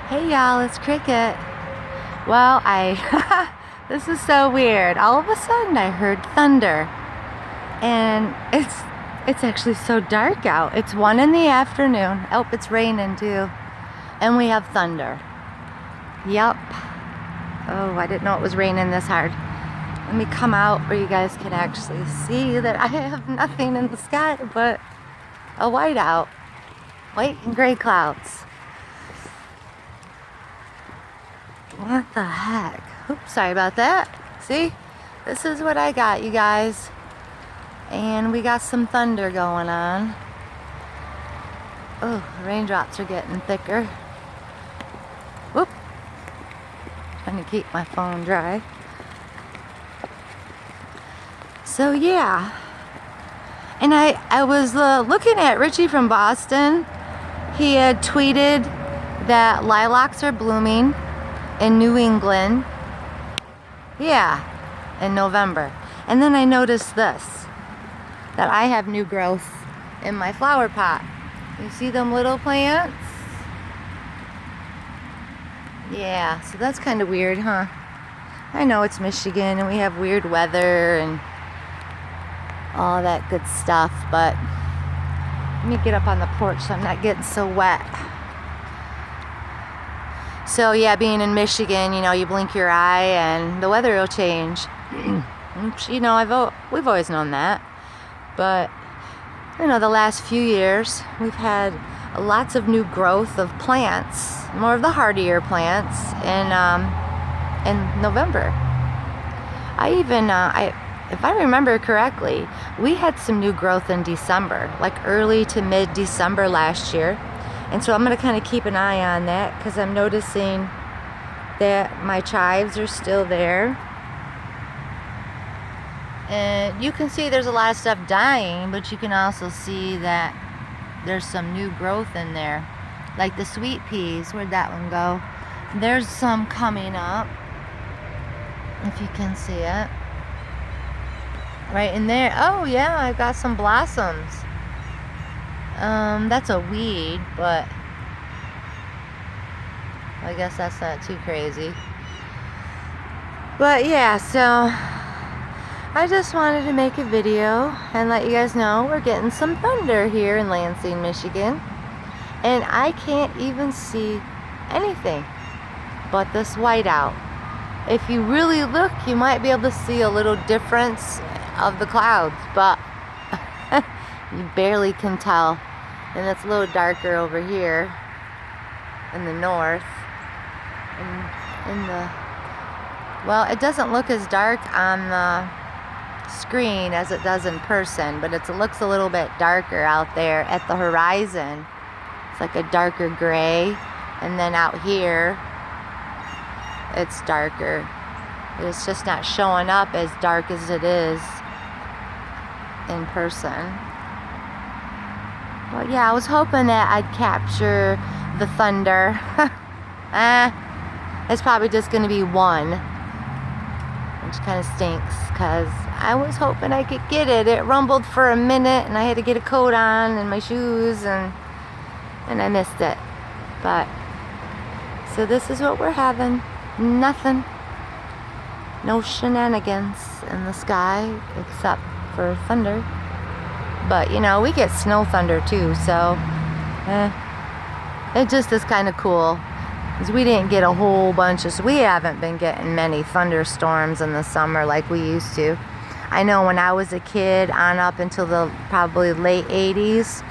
Hey y'all, it's Cricket. Well, this is so weird. All of a sudden I heard thunder. And it's actually so dark out. It's 1 in the afternoon. Oh, it's raining too. And we have thunder. Yup. Oh, I didn't know it was raining this hard. Let me come out where you guys can actually see that I have nothing in the sky but a whiteout. White and gray clouds. What the heck? Oops, sorry about that. See? This is what I got, you guys. And we got some thunder going on. Oh, raindrops are getting thicker. Whoop. Trying to keep my phone dry. So yeah. And I was looking at Richie from Boston. He had tweeted that lilacs are blooming in New England. Yeah, in November. And then I noticed this, that I have new growth in my flower pot. You see them little plants? Yeah, so that's kind of weird, huh? I know it's Michigan and we have weird weather and all that good stuff, but let me get up on the porch so I'm not getting so wet. So yeah, being in Michigan, you know, you blink your eye and the weather will change. You know, we've always known that. But, you know, the last few years, we've had lots of new growth of plants, more of the hardier plants in November. If I remember correctly, we had some new growth in December, like early to mid-December last year. And so I'm going to kind of keep an eye on that because I'm noticing that my chives are still there. And you can see there's a lot of stuff dying, but you can also see that there's some new growth in there. Like the sweet peas, where'd that one go? There's some coming up, if you can see it. Right in there. Oh yeah, I got some blossoms. That's a weed, but I guess that's not too crazy. But yeah, so I just wanted to make a video and let you guys know we're getting some thunder here in Lansing, Michigan. And I can't even see anything but this whiteout. If you really look, you might be able to see a little difference of the clouds, but you barely can tell. And it's a little darker over here in the north. Well, it doesn't look as dark on the screen as it does in person, but it looks a little bit darker out there at the horizon. It's like a darker gray, and then out here it's darker. It's just not showing up as dark as it is in person. Well, yeah, I was hoping that I'd capture the thunder. It's probably just going to be one, which kind of stinks because I was hoping I could get it. It rumbled for a minute and I had to get a coat on and my shoes and I missed it. But, so this is what we're having. Nothing. No shenanigans in the sky except for thunder. But, you know, we get snow thunder too, so it just is kind of cool. Because we didn't get a whole bunch of, we haven't been getting many thunderstorms in the summer like we used to. I know when I was a kid on up until the probably late 80s,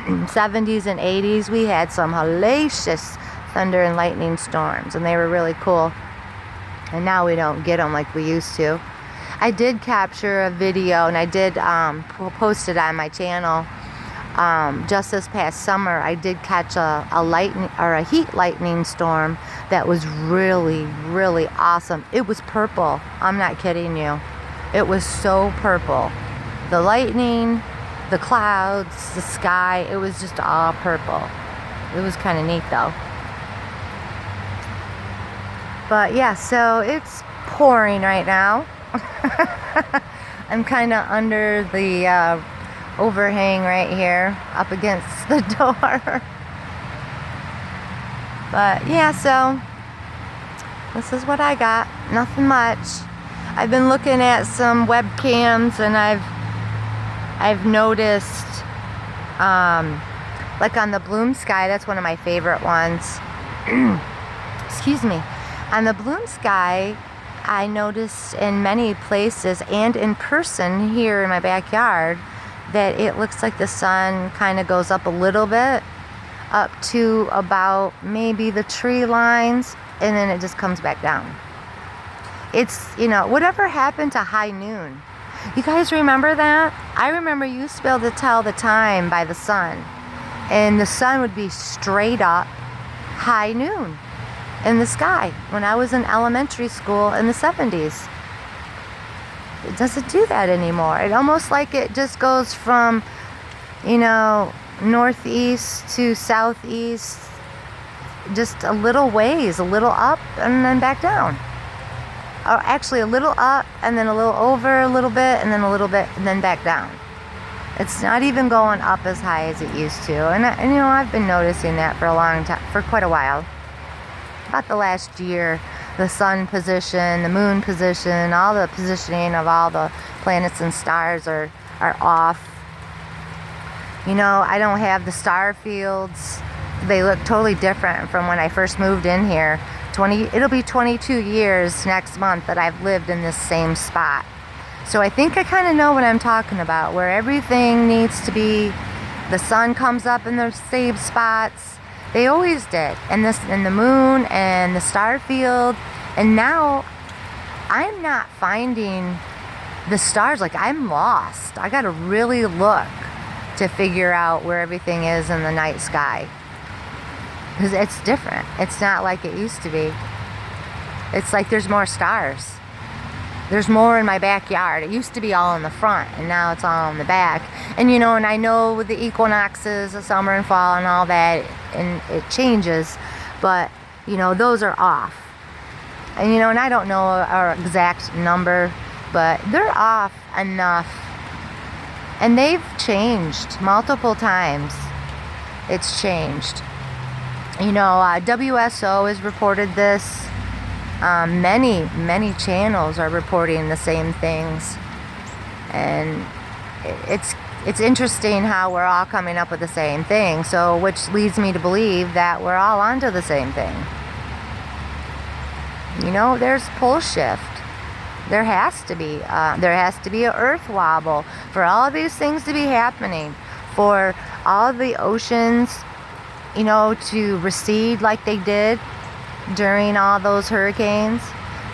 70s and 80s, we had some hellacious thunder and lightning storms, and they were really cool. And now we don't get them like we used to. I did capture a video and I did post it on my channel. Just this past summer, I did catch a lightning or a heat lightning storm that was really, really awesome. It was purple. I'm not kidding you. It was so purple. The lightning, the clouds, the sky, it was just all purple. It was kind of neat though. But yeah, so it's pouring right now. I'm kind of under the overhang right here up against the door. But yeah, so this is what I got. Nothing much. I've been looking at some webcams, and I've noticed, like on the Bloom Sky, that's one of my favorite ones. Excuse me. On the Bloom Sky, I noticed in many places and in person here in my backyard that it looks like the sun kind of goes up a little bit, up to about maybe the tree lines, and then it just comes back down. It's, whatever happened to high noon? You guys remember that? I remember you used to be able to tell the time by the sun, and the sun would be straight up high noon in the sky when I was in elementary school in the 70s. It doesn't do that anymore. It almost like it just goes from, northeast to southeast, just a little ways, a little up and then back down. Or actually a little up and then a little over a little bit and then a little bit and then back down. It's not even going up as high as it used to. And I've been noticing that for a long time, for quite a while. About the last year, the sun position, the moon position, all the positioning of all the planets and stars are off. I don't have the star fields. They look totally different from when I first moved in here. It'll be 22 years next month that I've lived in this same spot. So I think I kind of know what I'm talking about, where everything needs to be, the sun comes up in the same spots. They always did. And the moon and the star field. And now I'm not finding the stars. Like, I'm lost. I got to really look to figure out where everything is in the night sky. Because it's different. It's not like it used to be. It's like there's more stars. There's more in my backyard. It used to be all in the front, and now it's all in the back. And and I know with the equinoxes, the summer and fall and all that, and it changes, but those are off. And and I don't know our exact number, but they're off enough. And they've changed multiple times. It's changed. WSO has reported this. Many channels are reporting the same things. And it's interesting how we're all coming up with the same thing. So, which leads me to believe that we're all onto the same thing. There's pole shift. There has to be an earth wobble for all these things to be happening, for all the oceans, to recede like they did during all those hurricanes.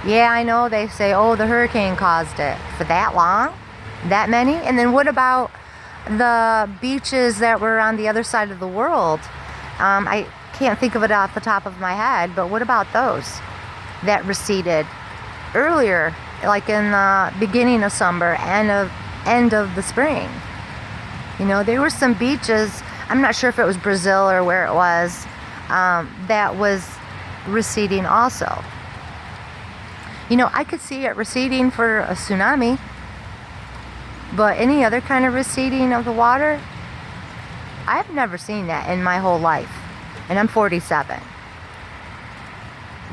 Yeah, I know they say, oh, the hurricane caused it. For that long? That many? And then what about the beaches that were on the other side of the world? I can't think of it off the top of my head, but what about those that receded earlier, like in the beginning of summer and end of the spring? There were some beaches, I'm not sure if it was Brazil or where it was, that was receding also. I could see it receding for a tsunami, but any other kind of receding of the water, I've never seen that in my whole life, and I'm 47.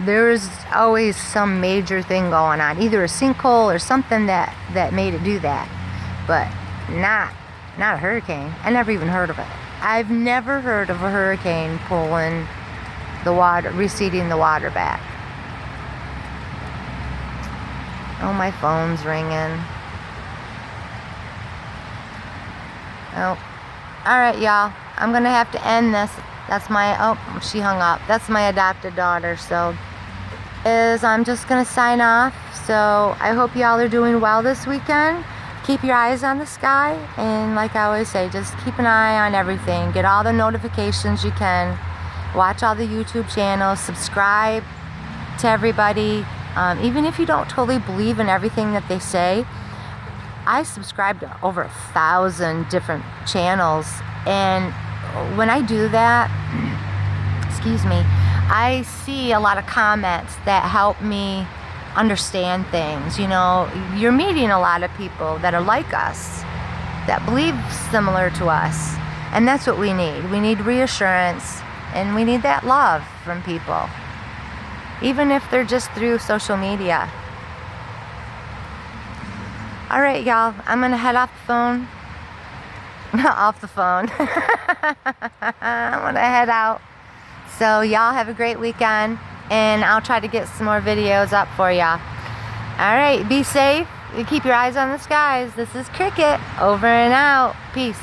There's always some major thing going on, either a sinkhole or something that made it do that, but not a hurricane. I never even heard of it. I've never heard of a hurricane pulling the water, receding the water back. Oh, my phone's ringing. Oh, all right, y'all. I'm gonna have to end this. That's she hung up. That's my adopted daughter. So, I'm just gonna sign off. So I hope y'all are doing well this weekend. Keep your eyes on the sky, and like I always say, just keep an eye on everything. Get all the notifications you can. Watch all the YouTube channels. Subscribe to everybody. Even if you don't totally believe in everything that they say, I subscribe to over 1,000 different channels, and when I do that, excuse me, I see a lot of comments that help me understand things. You're meeting a lot of people that are like us, that believe similar to us, and that's what we need. We need reassurance. And we need that love from people, even if they're just through social media. All right, y'all, I'm gonna head off the phone. Off the phone. I'm gonna head out. So y'all have a great weekend, and I'll try to get some more videos up for y'all. All right, be safe. You keep your eyes on the skies. This is Cricket, over and out. Peace.